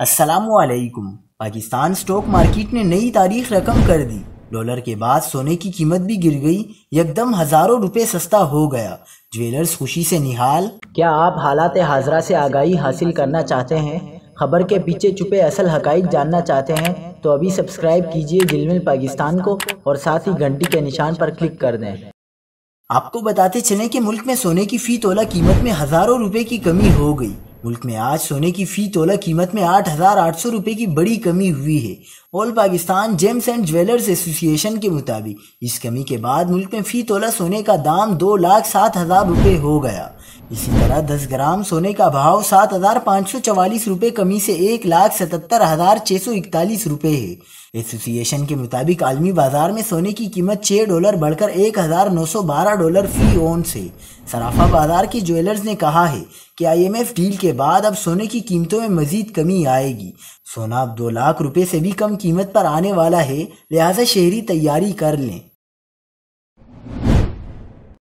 السلام علیکم۔ Pakistan stock market نے نئی تاریخ رقم کر دی۔ ڈالر کے بعد سونے کی قیمت بھی گر گئی، یکدم ہزاروں روپے سستا ہو گیا۔ جویلرز خوشی سے نہال۔ کیا آپ حالات حاضرہ سے آگاہی حاصل کرنا چاہتے ہیں؟ خبر کے پیچھے چھپے اصل حقائق جاننا چاہتے ہیں تو ابھی سبسکرائب کیجئے دل مل پاکستان کو اور ساتھ ہی گھنٹی کے نشان پر کلک کر دیں۔ آپ کو بتاتے چلیں کہ ملک میں سونے کی فی تولہ قیمت میں ہزاروں روپے کی کمی ہو گئی۔ ملک میں آج سونے کی فی تولہ قیمت میں 8,800 روپے کی بڑی کمی ہوئی ہے۔ آل پاکستان جیمز اینڈ جویلرز ایسوسی ایشن کے مطابق اس کمی کے بعد ملک میں فی تولہ سونے کا دام 2,07,000 روپے ہو گیا۔ اسی طرح 10 گرام سونے کا بھاؤ 7,544 روپے کمی سے 1,77,641 روپے ہے۔ ایسوسی ایشن کے مطابق عالمی بازار میں سونے کی قیمت $6 بڑھ کر $1,912 فی اونس ہے۔ صرافہ بازار کے جویلرز نے کہا ہے کہ IMF ڈیل کے بعد اب سونے کی قیمتوں میں مزید کمی آئے گی۔ سونا اب 2 لاکھ روپے سے بھی کم قیمت پر آنے والا ہے، لہٰذا شہری تیاری کر لیں۔